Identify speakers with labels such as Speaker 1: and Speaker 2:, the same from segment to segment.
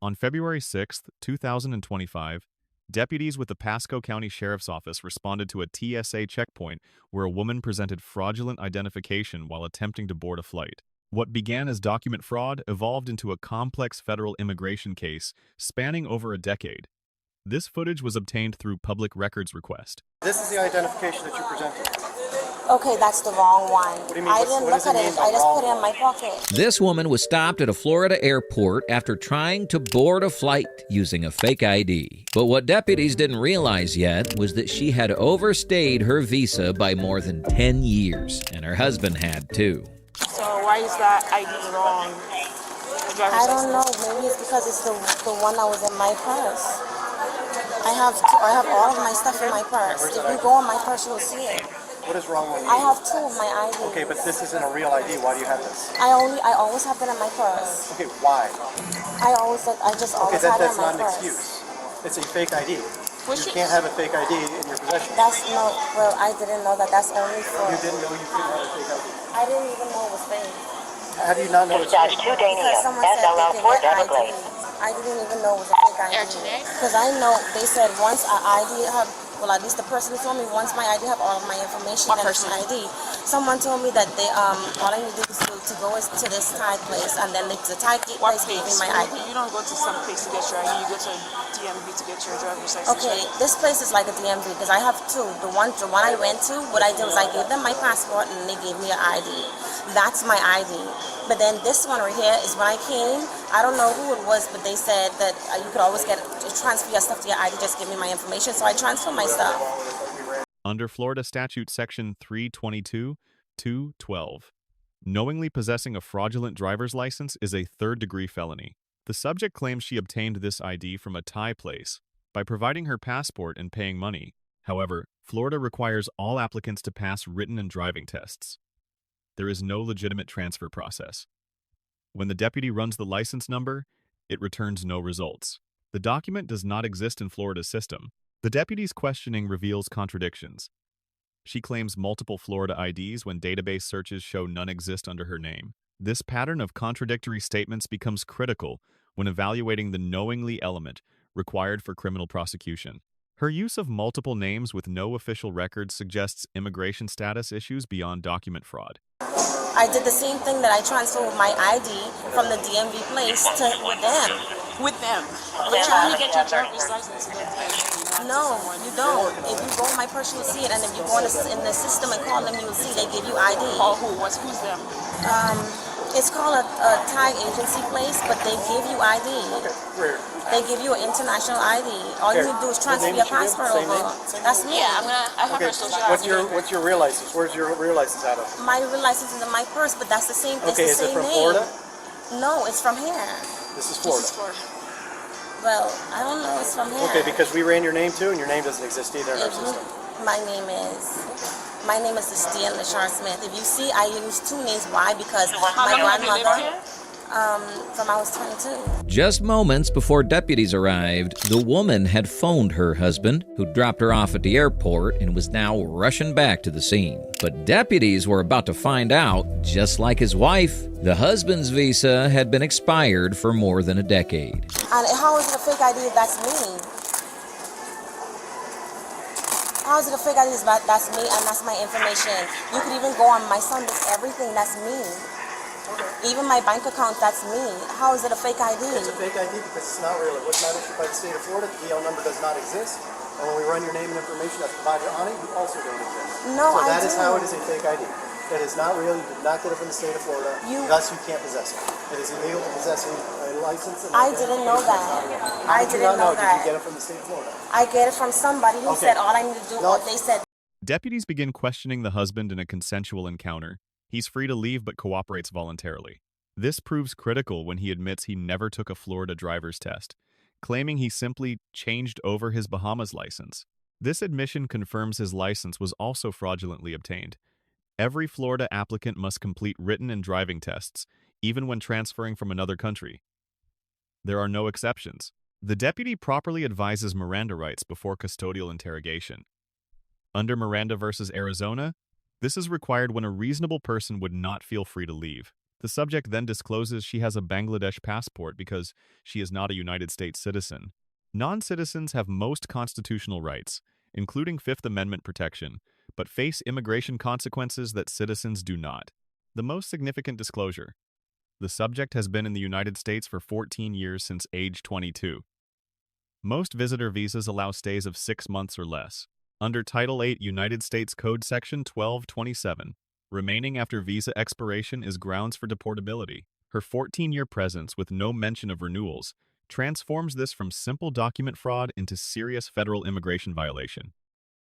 Speaker 1: On February 6, 2025, deputies with the Pasco County Sheriff's Office responded to a TSA checkpoint where a woman presented fraudulent identification while attempting to board a flight. What began as document fraud evolved into a complex federal immigration case spanning over a decade. This footage was obtained through public records request.
Speaker 2: This is the identification that you presented.
Speaker 3: Okay, that's the wrong one.
Speaker 2: What do you mean?
Speaker 3: I didn't look at it. I just put it in my pocket.
Speaker 4: This woman was stopped at a Florida airport after trying to board a flight using a fake ID. But what deputies didn't realize yet was that she had overstayed her visa by more than 10 years, and her husband had too.
Speaker 5: So why is that ID wrong?
Speaker 3: I don't know. Maybe it's because it's the one that was in my purse. I have all of my stuff in my purse. If you go in my purse, you'll see it.
Speaker 2: What is wrong with you?
Speaker 3: I have two of my ID.
Speaker 2: Okay, but this isn't a real ID. Why do you have this?
Speaker 3: I always have that in my purse.
Speaker 2: Okay, why?
Speaker 3: I just always have it in
Speaker 2: That's
Speaker 3: my
Speaker 2: not an
Speaker 3: purse.
Speaker 2: excuse. It's a fake ID.
Speaker 5: What's
Speaker 2: You can't have a fake ID in your possession.
Speaker 3: Well, I didn't know that. That's only for.
Speaker 2: You didn't know you couldn't have a fake ID.
Speaker 3: I didn't even know it was fake.
Speaker 2: How do you not know it's fake?
Speaker 3: Because someone said they could get ID. I didn't even know it was a fake ID. Because I know they said once an ID have. Well, at least the person who told me once my ID have all of my information and it's an ID. Someone told me that they all I need to do is to go to this Thai place and then the Thai place gave me my ID.
Speaker 5: You don't go to some place to get your ID. You go to DMV to get your driver's license.
Speaker 3: Okay, this place is like a DMV because I have two. The one I went to, what I did was I gave them my passport and they gave me an ID. That's my ID. But then this one right here is when I came. I don't know who it was, but they said that you could always transfer your stuff to your ID. Just give me my information. So I transfer my stuff.
Speaker 1: Under Florida Statute Section 322.212, knowingly possessing a fraudulent driver's license is a third-degree felony. The subject claims she obtained this ID from a Thai place by providing her passport and paying money. However, Florida requires all applicants to pass written and driving tests. There is no legitimate transfer process. When the deputy runs the license number, it returns no results. The document does not exist in Florida's system. The deputy's questioning reveals contradictions. She claims multiple Florida IDs when database searches show none exist under her name. This pattern of contradictory statements becomes critical when evaluating the knowingly element required for criminal prosecution. Her use of multiple names with no official records suggests immigration status issues beyond document fraud.
Speaker 3: I did the same thing that I transferred with my ID from the DMV place to with them.
Speaker 5: With them. But you only get your driver's license with them.
Speaker 3: No, you don't. If you go in my purse, you'll see it, and if you go in the system and call them, you'll see they give you ID.
Speaker 5: Oh, who's them?
Speaker 3: It's called a Thai agency place, but they give you ID.
Speaker 2: Where?
Speaker 3: They give you an international ID. All you need to do is transfer your passport over. That's me.
Speaker 5: Yeah, I have her social
Speaker 2: What's your real license? Where's your real license out of?
Speaker 3: My real license is in my purse, but that's the same.
Speaker 2: Okay,
Speaker 3: it's the
Speaker 2: is it
Speaker 3: same
Speaker 2: from
Speaker 3: name.
Speaker 2: Florida?
Speaker 3: No, it's from here.
Speaker 2: This is Florida.
Speaker 3: Well, I don't know. It's from here.
Speaker 2: Okay, because we ran your name too, and your name doesn't exist either in our system.
Speaker 3: My name is Estia Lashar Smith. If you see, I use two names. Why? Because my grandmother. From I was 22.
Speaker 4: Just moments before deputies arrived, the woman had phoned her husband, who dropped her off at the airport and was now rushing back to the scene. But deputies were about to find out, just like his wife, the husband's visa had been expired for more than a decade.
Speaker 3: And how is it a fake ID if that's me? How is it a fake ID if that's me and that's my information? You could even go on my son, everything, that's me. Even my bank account, that's me. How is it a fake ID?
Speaker 2: It's a fake ID because it's not real. It was not issued by the state of Florida. The DL number does not exist. And when we run your name and information that's provided on it, you also don't exist.
Speaker 3: No,
Speaker 2: so
Speaker 3: I
Speaker 2: that
Speaker 3: do.
Speaker 2: is how it is a fake ID. It is not real. You did not get it from the state of Florida. Thus, you can't possess it. It is illegal to possess a license.
Speaker 3: I didn't know that. I didn't know that.
Speaker 2: Did you get it from the state of Florida?
Speaker 3: I get it from somebody who said all I need to do. What they said.
Speaker 1: Deputies begin questioning the husband in a consensual encounter. He's free to leave but cooperates voluntarily. This proves critical when he admits he never took a Florida driver's test, claiming he simply changed over his Bahamas license. This admission confirms his license was also fraudulently obtained. Every Florida applicant must complete written and driving tests, even when transferring from another country. There are no exceptions. The deputy properly advises Miranda rights before custodial interrogation. Under Miranda versus Arizona, this is required when a reasonable person would not feel free to leave. The subject then discloses she has a Bangladesh passport because she is not a United States citizen. Non-citizens have most constitutional rights, including Fifth Amendment protection, but face immigration consequences that citizens do not. The most significant disclosure: the subject has been in the United States for 14 years since age 22. Most visitor visas allow stays of 6 months or less. Under Title 8 United States Code Section 1227, remaining after visa expiration is grounds for deportability. Her 14-year presence with no mention of renewals transforms this from simple document fraud into serious federal immigration violation.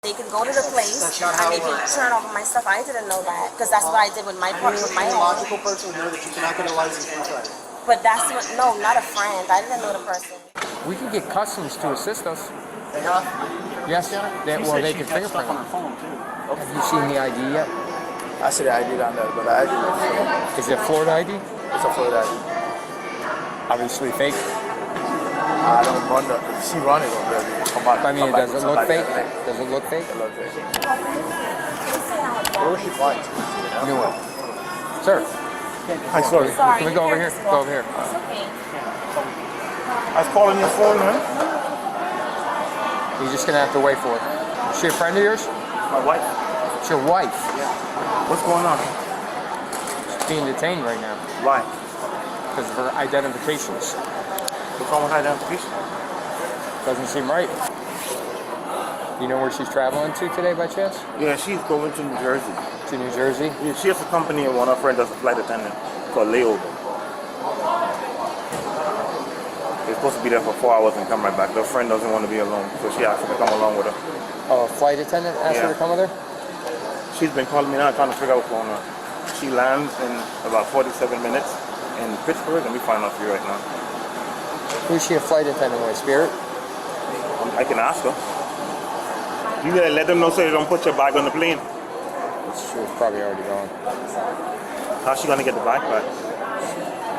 Speaker 3: They could go to the place and they could turn over my stuff. I didn't know that because that's what I did with my home.
Speaker 2: A logical person would know that you cannot get a license from a friend.
Speaker 3: But that's what, no, not a friend. I didn't know the person.
Speaker 6: We can get customs to assist us.
Speaker 2: They have?
Speaker 6: Yes, they can fingerprint
Speaker 2: on
Speaker 6: it.
Speaker 2: her phone too.
Speaker 6: Have you seen the ID yet?
Speaker 2: I see the ID down there, but the ID
Speaker 6: Is it Florida ID?
Speaker 2: it's a Florida ID.
Speaker 6: Obviously fake.
Speaker 2: I don't wonder. She run it over there.
Speaker 6: I mean, does it look fake? Does it look fake?
Speaker 2: It looks fake. Where was she flying to?
Speaker 6: New one. Sir,
Speaker 2: Hi, sorry.
Speaker 6: can we go over here? Go over here.
Speaker 3: It's okay.
Speaker 2: I was calling your phone, man.
Speaker 6: You're just gonna have to wait for it. Is she a friend of yours?
Speaker 2: My wife.
Speaker 6: It's your wife.
Speaker 2: Yeah. What's going on?
Speaker 6: She's being detained right now
Speaker 2: Why?
Speaker 6: because of her identifications.
Speaker 2: What's wrong with identification?
Speaker 6: Doesn't seem right. You know where she's traveling to today by chance?
Speaker 2: Yeah, she's going to New Jersey.
Speaker 6: To New Jersey?
Speaker 2: Yeah, she has a company and one of her friends does a flight attendant for a layover. They're supposed to be there for 4 hours and come right back. Their friend doesn't want to be alone, so she asked her to come along with her.
Speaker 6: Oh, a flight attendant asked her to come with her?
Speaker 2: She's been calling me now trying to figure out what's going on. She lands in about 47 minutes in Pittsburgh, and we find out for you right now.
Speaker 6: Who's she a flight attendant with? Spirit?
Speaker 2: I can ask her. You gotta let them know so they don't put your bag on the plane.
Speaker 6: She was probably already gone.
Speaker 2: How's she gonna get the bag back?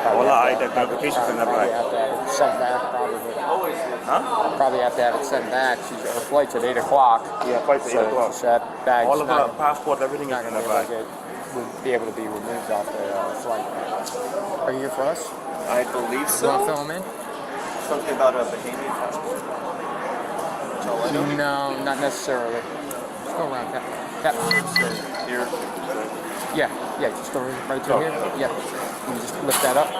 Speaker 2: All her identifications in that
Speaker 6: Probably
Speaker 2: bag.
Speaker 6: have to have it sent back, probably.
Speaker 2: Huh?
Speaker 6: Probably have to have it sent back. Her flight's at 8 o'clock.
Speaker 2: Yeah, flight's at 8 o'clock.
Speaker 6: So that bag's
Speaker 2: All of her
Speaker 6: not
Speaker 2: passport, everything is
Speaker 6: not
Speaker 2: in
Speaker 6: going
Speaker 2: that
Speaker 6: to
Speaker 2: bag.
Speaker 6: be able to be removed off the flight. Are you here for us?
Speaker 7: I believe
Speaker 6: You want to
Speaker 7: so.
Speaker 6: fill them in?
Speaker 7: Something about a Bahamian passport.
Speaker 6: No, not necessarily. Just go around. Tap.
Speaker 7: Here.
Speaker 6: Yeah, just go right through here. Yeah. You just lift that up.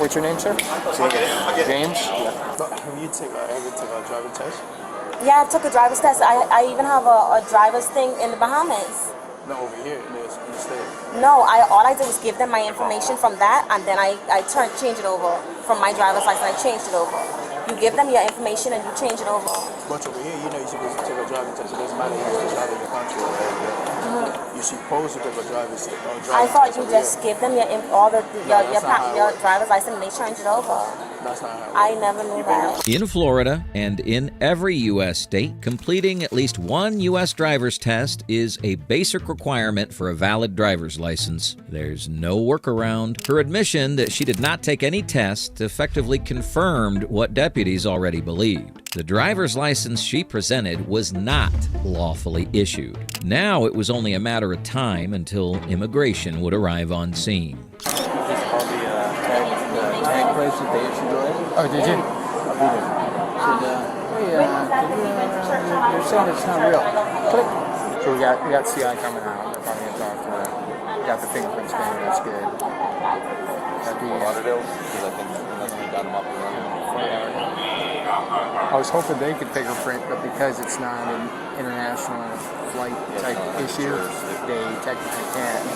Speaker 6: What's your name, sir? James?
Speaker 7: Have you ever took a driving test?
Speaker 3: Yeah, I took a driver's test. I even have a driver's thing in the Bahamas.
Speaker 7: No, over here in the state.
Speaker 3: No, all I did was give them my information from that, and then I change it over from my driver's license. I changed it over. You give them your information and you change it over.
Speaker 7: But over here, you're supposed to take a driving test. It doesn't matter if you're driving in your country or You're supposed to take a driver's test.
Speaker 3: I thought you just give them your driver's license and they change it over.
Speaker 7: That's not how
Speaker 3: I never knew that.
Speaker 4: In Florida and in every U.S. state, completing at least one U.S. driver's test is a basic requirement for a valid driver's license. There's no workaround. Her admission that she did not take any tests effectively confirmed what deputies already believed. The driver's license she presented was not lawfully issued. Now it was only a matter of time until immigration would arrive on scene.
Speaker 7: Just called the tag place that they issued already.
Speaker 6: Oh, did you?
Speaker 7: You're saying it's not real.
Speaker 6: Click. So we got CI coming out. They're probably going to talk to her. We got the fingerprint scanner. That's good.
Speaker 7: Lauderdale, because I think we got them up and running.
Speaker 6: I was hoping they could fingerprint, but because it's not an international flight type issue, they technically can't.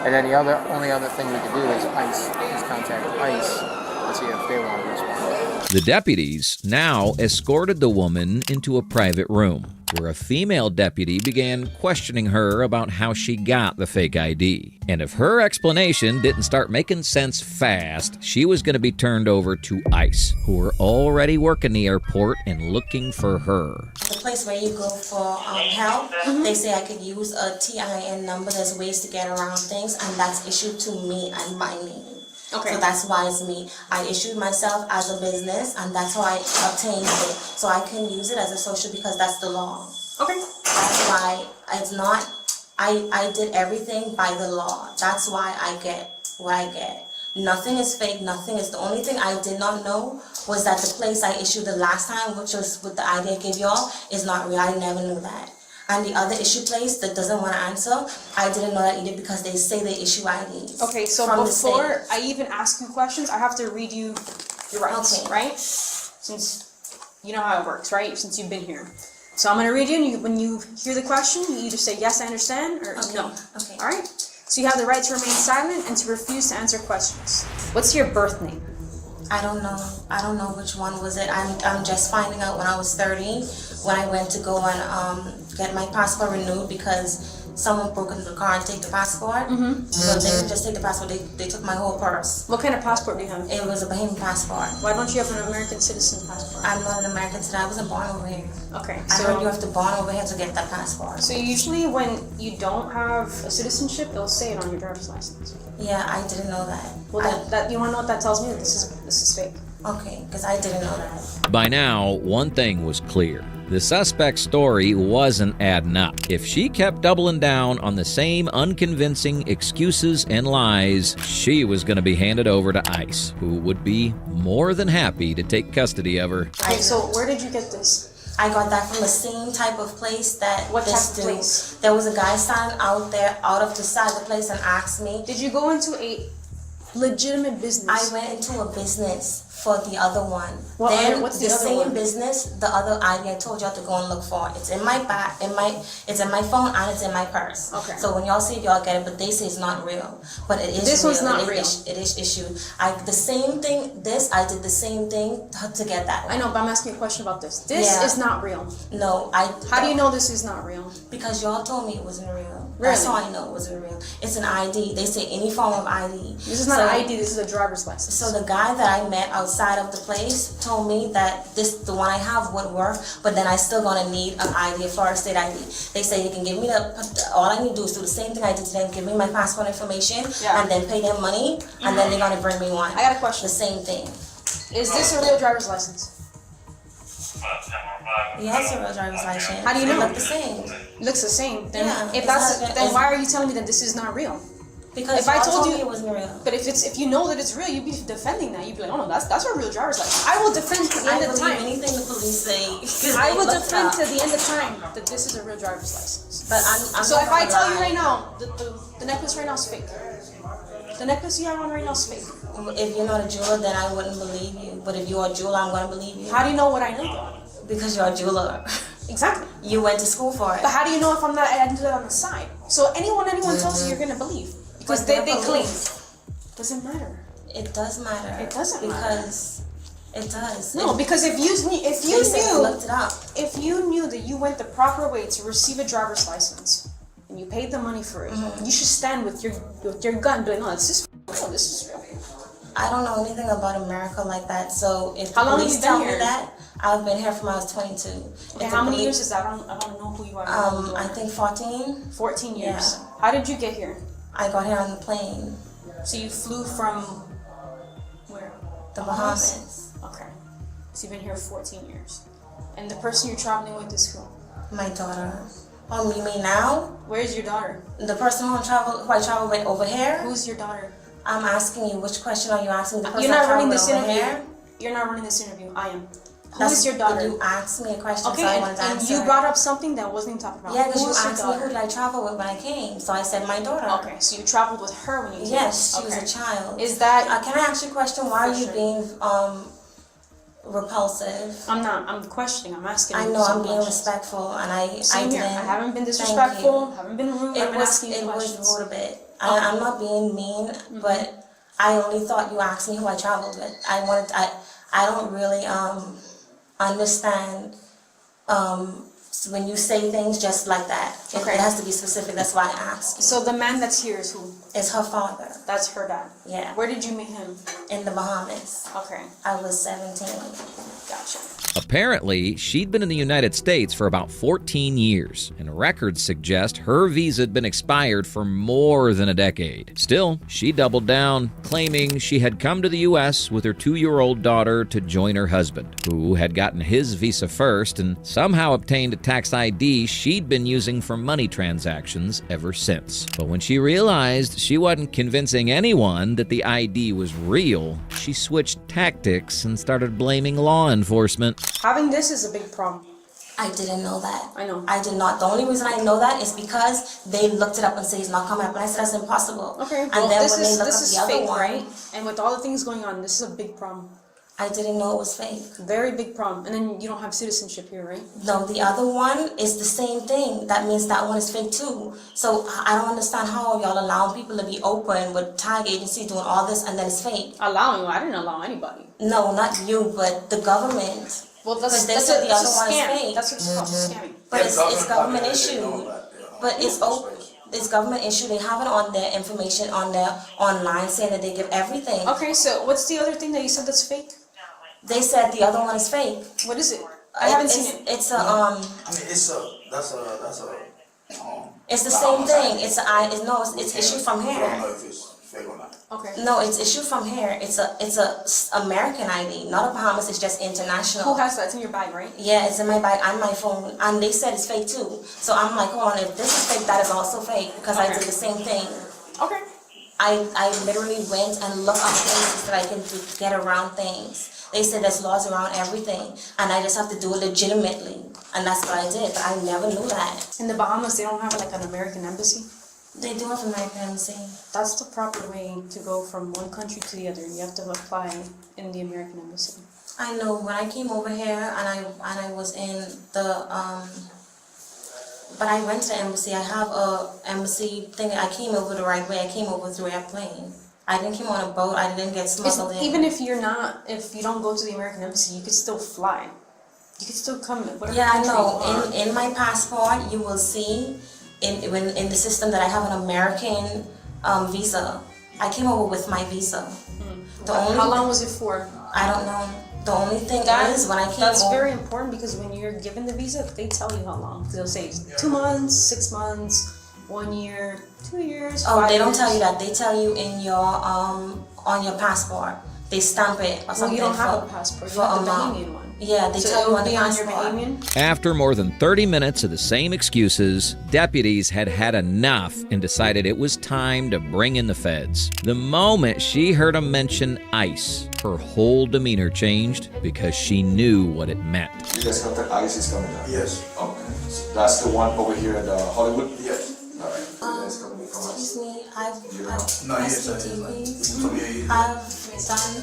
Speaker 6: And then the only other thing we could do is ICE. Just contact ICE and see if they want to respond.
Speaker 4: The deputies now escorted the woman into a private room, where a female deputy began questioning her about how she got the fake ID. And if her explanation didn't start making sense fast, she was going to be turned over to ICE, who were already working the airport and looking for her.
Speaker 3: The place where you go for help, they say I could use a TIN number. There's ways to get around things, and that's issued to me and my name. Okay. So that's why it's me. I issued myself as a business, and that's how I obtained it. So I can use it as a social because that's the law. Okay. That's why it's not I did everything by the law. That's why I get what I get. Nothing is fake, nothing is, the only thing I did not know was that the place I issued the last time, which was with the ID I gave y'all, is not real. I never knew that. And the other issue place that doesn't want to answer, I didn't know that either because they say they issue IDs.
Speaker 8: Okay, so
Speaker 3: from the
Speaker 8: before
Speaker 3: state.
Speaker 8: I even ask you questions, I have to read you your rights,
Speaker 3: Okay.
Speaker 8: right? Since you know how it works, right? Since you've been here. So I'm going to read you, and when you hear the question, you either say yes, I understand, or no.
Speaker 3: Okay.
Speaker 8: All right? So you have the right to remain silent and to refuse to answer questions. What's your birth name?
Speaker 3: I don't know. I don't know which one was it. I'm just finding out when I was 30, when I went to go and get my passport renewed because someone broke into the car and take the passport. So they didn't just take the passport, they took my whole purse.
Speaker 8: What kind of passport do you have?
Speaker 3: It was a Bahamian passport.
Speaker 8: Why don't you have an American citizen passport?
Speaker 3: I'm not an American citizen. I wasn't born over here.
Speaker 8: Okay,
Speaker 3: I heard you have to born over here to get that passport.
Speaker 8: So usually when you don't have a citizenship, they'll say it on your driver's license.
Speaker 3: Yeah, I didn't know that.
Speaker 8: Well, that you want to know what that tells me? That this is fake.
Speaker 3: Okay, because I didn't know that.
Speaker 4: By now, one thing was clear. The suspect's story wasn't adding up. If she kept doubling down on the same unconvincing excuses and lies, she was going to be handed over to ICE, who would be more than happy to take custody of her.
Speaker 8: Okay, so where did you get this?
Speaker 3: I got that from the same type of place that
Speaker 8: What
Speaker 3: this
Speaker 8: type of
Speaker 3: dude.
Speaker 8: place?
Speaker 3: There was a guy standing out there, out of the side of the place, and asked me.
Speaker 8: Did you go into a legitimate business?
Speaker 3: I went into a business for the other one.
Speaker 8: What's the other
Speaker 3: same
Speaker 8: one?
Speaker 3: business, the other ID I told y'all to go and look for. It's in my bag, it's in my phone, and it's in my purse.
Speaker 8: Okay.
Speaker 3: So when y'all see it, y'all get it, but they say it's not real. But it is
Speaker 8: This
Speaker 3: real.
Speaker 8: one's not
Speaker 3: It
Speaker 8: real.
Speaker 3: It is issued. The same thing. I did the same thing to get that one.
Speaker 8: I know, but I'm asking you a question about this. This
Speaker 3: Yeah.
Speaker 8: is not real.
Speaker 3: No,
Speaker 8: How do you know this is not real?
Speaker 3: Because y'all told me it wasn't real. That's
Speaker 8: Really?
Speaker 3: how I know it wasn't real. It's an ID. They say any form of ID.
Speaker 8: This is not an ID, this is a driver's license.
Speaker 3: So the guy that I met outside of the place told me that the one I have would work, but then I still gonna need an ID, a Florida State ID. They say you can give me all I need to do is do the same thing I did to them, give me my passport information,
Speaker 8: Yeah.
Speaker 3: and then pay them money, and then they're gonna bring me one.
Speaker 8: I got a question.
Speaker 3: The same thing.
Speaker 8: Is this a real driver's license?
Speaker 3: Yeah, it's a real driver's license.
Speaker 8: How do you know?
Speaker 3: They look the same.
Speaker 8: It looks the same. Then
Speaker 3: Yeah,
Speaker 8: if
Speaker 3: it's
Speaker 8: that's
Speaker 3: not-
Speaker 8: then why are you telling me that this is not real?
Speaker 3: Because
Speaker 8: If I
Speaker 3: y'all
Speaker 8: told
Speaker 3: told
Speaker 8: you-
Speaker 3: me it wasn't real.
Speaker 8: But if you know that it's real, you'd be defending that. You'd be like, oh no, that's a real driver's license. I will defend to the
Speaker 3: I
Speaker 8: end of
Speaker 3: believe
Speaker 8: time.
Speaker 3: anything the police say. 'Cause
Speaker 8: I
Speaker 3: they
Speaker 8: will
Speaker 3: looked
Speaker 8: defend
Speaker 3: up.
Speaker 8: to the end of time that this is a real driver's license.
Speaker 3: But I'm
Speaker 8: So
Speaker 3: not
Speaker 8: if I
Speaker 3: gonna
Speaker 8: tell you
Speaker 3: lie.
Speaker 8: right now, the necklace right now is fake. The necklace you have on right now is fake.
Speaker 3: If you're not a jeweler, then I wouldn't believe you. But if you're a jeweler, I'm gonna believe you.
Speaker 8: How do you know what I know?
Speaker 3: Because you're a jeweler.
Speaker 8: Exactly.
Speaker 3: You went to school for it.
Speaker 8: But how do you know if I'm not? I didn't do that on the side. So anyone tells you, you're gonna believe because
Speaker 3: But
Speaker 8: they
Speaker 3: they're
Speaker 8: claim.
Speaker 3: police.
Speaker 8: Doesn't matter.
Speaker 3: It does matter.
Speaker 8: It doesn't
Speaker 3: because it does.
Speaker 8: No, because if you
Speaker 3: they say they looked it up.
Speaker 8: if you knew that you went the proper way to receive a driver's license and you paid the money for it, you should stand with your gun, and be like, no, this is real. This is real.
Speaker 3: I don't know anything about America like that. So if
Speaker 8: How
Speaker 3: the
Speaker 8: long have
Speaker 3: police
Speaker 8: you been
Speaker 3: tell
Speaker 8: here?
Speaker 3: me that, I've been here from when I was 22.
Speaker 8: Okay,
Speaker 3: If
Speaker 8: how
Speaker 3: the
Speaker 8: many
Speaker 3: police-
Speaker 8: years is that? I don't know who you are. I don't know who you
Speaker 3: I
Speaker 8: are.
Speaker 3: think 14.
Speaker 8: 14 years.
Speaker 3: Yeah.
Speaker 8: How did you get here?
Speaker 3: I got here on the plane,
Speaker 8: So you flew from where?
Speaker 3: the Bahamas.
Speaker 8: Okay. So you've been here 14 years. And the person you're traveling with is who?
Speaker 3: My daughter. Oh, you mean now?
Speaker 8: Where's your daughter?
Speaker 3: The person who I travel with over here?
Speaker 8: Who's your daughter?
Speaker 3: I'm asking you, which question are you asking? The person
Speaker 8: You're not
Speaker 3: I travel
Speaker 8: running
Speaker 3: with
Speaker 8: this
Speaker 3: over
Speaker 8: interview.
Speaker 3: here?
Speaker 8: You're not running this interview. I am. Who
Speaker 3: That's-
Speaker 8: is your daughter?
Speaker 3: You asked me a question,
Speaker 8: Okay,
Speaker 3: so I wanted to
Speaker 8: and
Speaker 3: answer.
Speaker 8: you brought up something that wasn't even talked about.
Speaker 3: Yeah, because
Speaker 8: Who
Speaker 3: you
Speaker 8: is your
Speaker 3: asked me who
Speaker 8: daughter?
Speaker 3: did I travel with when I came, so I said my daughter.
Speaker 8: Okay, so you traveled with her when you came.
Speaker 3: Yes, she was
Speaker 8: Okay.
Speaker 3: a child.
Speaker 8: Is that?
Speaker 3: Can I ask you a question? Why are
Speaker 8: For
Speaker 3: you
Speaker 8: sure.
Speaker 3: being repulsive?
Speaker 8: I'm not. I'm questioning. I'm asking.
Speaker 3: I
Speaker 8: you
Speaker 3: know
Speaker 8: some
Speaker 3: I'm being
Speaker 8: questions.
Speaker 3: respectful, and I
Speaker 8: Same here.
Speaker 3: didn't.
Speaker 8: I haven't been
Speaker 3: Thank
Speaker 8: disrespectful.
Speaker 3: you.
Speaker 8: Haven't been rude. I've
Speaker 3: It
Speaker 8: been
Speaker 3: was
Speaker 8: asking you questions.
Speaker 3: rude a bit. I'm not being mean, but I only thought you asked me who I traveled with. I don't really understand when you say things just like that.
Speaker 8: Okay.
Speaker 3: It has to be specific. That's why I asked.
Speaker 8: So the man that's here is who?
Speaker 3: It's her father.
Speaker 8: That's her dad.
Speaker 3: Yeah.
Speaker 8: Where did you meet him?
Speaker 3: In the Bahamas.
Speaker 8: Okay.
Speaker 3: I was 17.
Speaker 8: Gotcha.
Speaker 4: Apparently, she'd been in the United States for about 14 years, and records suggest her visa had been expired for more than a decade. Still, she doubled down, claiming she had come to the U.S. with her 2-year-old daughter to join her husband, who had gotten his visa first and somehow obtained a tax ID she'd been using for money transactions ever since. But when she realized she wasn't convincing anyone that the ID was real, she switched tactics and started blaming law enforcement.
Speaker 8: Having this is a big problem.
Speaker 3: I didn't know that.
Speaker 8: I know.
Speaker 3: I did not. The only reason I know that is because they looked it up and said it's not coming up, and I said that's impossible.
Speaker 8: Okay,
Speaker 3: And
Speaker 8: well,
Speaker 3: then
Speaker 8: this
Speaker 3: when they
Speaker 8: is
Speaker 3: looked
Speaker 8: this
Speaker 3: up
Speaker 8: is
Speaker 3: the other
Speaker 8: fake,
Speaker 3: one,
Speaker 8: right? And with all the things going on, this is a big problem.
Speaker 3: I didn't know it was fake.
Speaker 8: Very big problem. And then you don't have citizenship here, right?
Speaker 3: No, the other one is the same thing. That means that one is fake too. So I don't understand how y'all allowing people to be open with tag agency doing all this and then it's fake.
Speaker 8: Allowing? I didn't allow anybody.
Speaker 3: No, not you, but the government.
Speaker 8: Well, that's
Speaker 3: They
Speaker 8: that's
Speaker 3: said
Speaker 8: a,
Speaker 3: the
Speaker 8: that's
Speaker 3: other
Speaker 8: a
Speaker 3: one is
Speaker 8: scam.
Speaker 3: fake.
Speaker 8: That's what it's called, scamming.
Speaker 3: But it's government issued. But it's open. It's government issued. They have it on their information on their online saying that they give everything.
Speaker 8: Okay, so what's the other thing that you said that's fake?
Speaker 3: They said the other one is fake.
Speaker 8: What is it? I haven't seen it.
Speaker 3: It's a
Speaker 7: I mean, that's a.
Speaker 3: It's the same thing. It's issued from
Speaker 7: I don't
Speaker 3: here.
Speaker 7: know if it's fake or not.
Speaker 8: Okay.
Speaker 3: No, it's issued from here. It's a American ID, not a Bahamas. It's just international.
Speaker 8: Who has that? It's in your bag, right?
Speaker 3: Yeah, it's in my bag on my phone, and they said it's fake too. So I'm like, hold on, if this is fake, that is also fake because I did the same thing.
Speaker 8: Okay.
Speaker 3: I literally went and looked up places that I can do, get around things. They said there's laws around everything, and I just have to do it legitimately, and that's what I did. But I never knew that.
Speaker 8: In the Bahamas, they don't have like an American embassy.
Speaker 3: They do have American embassy.
Speaker 8: That's the proper way to go from one country to the other. You have to apply in the American embassy.
Speaker 3: I know when I came over here and I was in the but I went to the embassy. I have a embassy thing. I came over the right way. I came over through airplane. I didn't come on a boat. I didn't get smuggled in.
Speaker 8: Even if you don't go to the American embassy, you could still fly. You could still come.
Speaker 3: Yeah, I know. In my passport, you will see in the system that I have an American visa. I came over with my visa.
Speaker 8: How long was it for?
Speaker 3: I don't know. The only thing is when I came
Speaker 8: That's
Speaker 3: over.
Speaker 8: very important because when you're given the visa, they tell you how long. They'll say 2 months, 6 months, 1 year, 2 years.
Speaker 3: Oh,
Speaker 8: 5
Speaker 3: they don't
Speaker 8: years.
Speaker 3: tell you that. They tell you in your on your passport. They stamp it or
Speaker 8: Well,
Speaker 3: something.
Speaker 8: you don't have a passport. You
Speaker 3: for
Speaker 8: have the
Speaker 3: amount.
Speaker 8: Bahamian one.
Speaker 3: Yeah, they
Speaker 8: So
Speaker 3: tell
Speaker 8: it
Speaker 3: you
Speaker 8: would
Speaker 3: on the
Speaker 8: be on your
Speaker 3: passport.
Speaker 8: Bahamian.
Speaker 4: After more than 30 minutes of the same excuses, deputies had had enough and decided it was time to bring in the feds. The moment she heard him mention ICE, her whole demeanor changed because she knew what it meant.
Speaker 9: You guys got the ICE is coming down?
Speaker 7: Yes.
Speaker 9: Okay. So that's the one over here in Hollywood?
Speaker 7: Yes.
Speaker 9: All right. You guys coming from us?
Speaker 3: Excuse me, I've
Speaker 7: No, yes,
Speaker 3: SCTV. I've done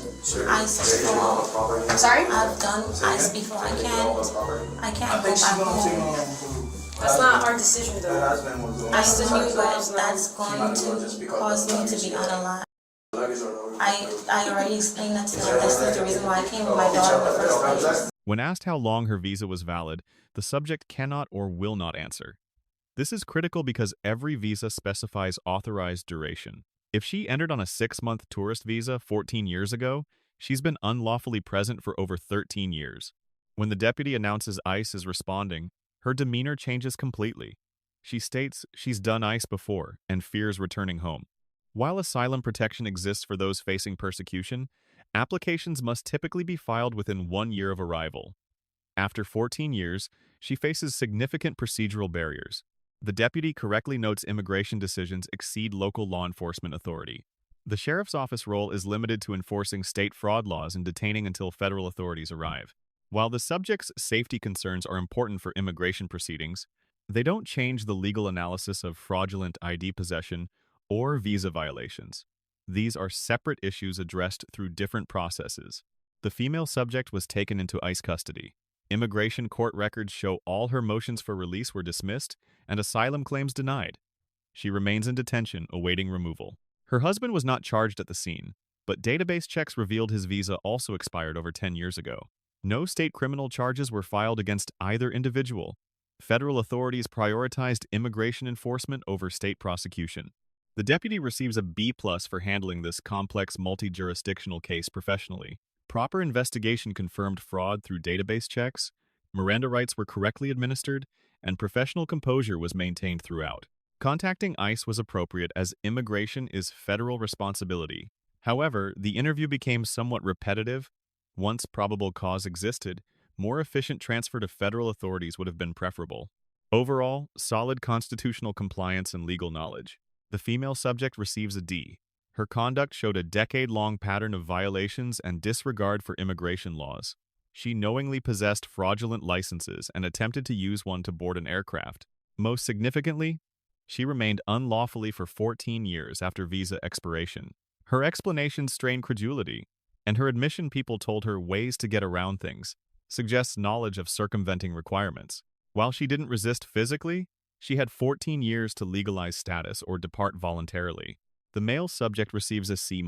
Speaker 3: ICE before.
Speaker 8: Sorry?
Speaker 3: I've done ICE before. I can't go back home.
Speaker 8: That's not our decision, though.
Speaker 3: I still knew, but that's going to cause me to be unalive. I already explained that to them. That's not the reason why I came with my daughter in the first place.
Speaker 1: When asked how long her visa was valid, the subject cannot or will not answer. This is critical because every visa specifies authorized duration. If she entered on a 6-month tourist visa 14 years ago, she's been unlawfully present for over 13 years. When the deputy announces ICE is responding, her demeanor changes completely. She states she's done ICE before and fears returning home. While asylum protection exists for those facing persecution, applications must typically be filed within 1 year of arrival. After 14 years, she faces significant procedural barriers. The deputy correctly notes immigration decisions exceed local law enforcement authority. The sheriff's office role is limited to enforcing state fraud laws and detaining until federal authorities arrive. While the subject's safety concerns are important for immigration proceedings, they don't change the legal analysis of fraudulent ID possession or visa violations. These are separate issues addressed through different processes. The female subject was taken into ICE custody. Immigration court records show all her motions for release were dismissed and asylum claims denied. She remains in detention, awaiting removal. Her husband was not charged at the scene, but database checks revealed his visa also expired over 10 years ago. No state criminal charges were filed against either individual. Federal authorities prioritized immigration enforcement over state prosecution. The deputy receives a B+ for handling this complex multi-jurisdictional case professionally. proper investigation confirmed fraud through database checks, Miranda rights were correctly administered, and professional composure was maintained throughout. Contacting ICE was appropriate as immigration is federal responsibility. However, the interview became somewhat repetitive. Once probable cause existed, more efficient transfer to federal authorities would have been preferable. Overall, solid constitutional compliance and legal knowledge. The female subject receives a D. Her conduct showed a decade-long pattern of violations and disregard for immigration laws. She knowingly possessed fraudulent licenses and attempted to use one to board an aircraft. Most significantly, she remained unlawfully for 14 years after visa expiration. Her explanations strain credulity, and her admission people told her ways to get around things suggests knowledge of circumventing requirements. While she didn't resist physically, she had 14 years to legalize status or depart voluntarily. The male subject receives a C-.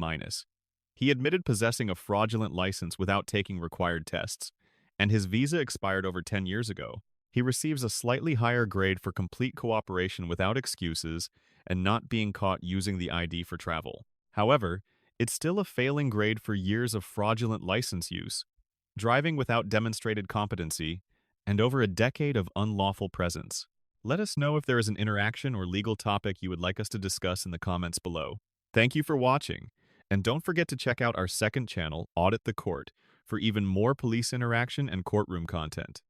Speaker 1: He admitted possessing a fraudulent license without taking required tests, and his visa expired over 10 years ago. He receives a slightly higher grade for complete cooperation without excuses and not being caught using the ID for travel. However, it's still a failing grade for years of fraudulent license use, driving without demonstrated competency, and over a decade of unlawful presence. Let us know if there is an interaction or legal topic you would like us to discuss in the comments below. Thank you for watching, and don't forget to check out our second channel, Audit the Court, for even more police interaction and courtroom content.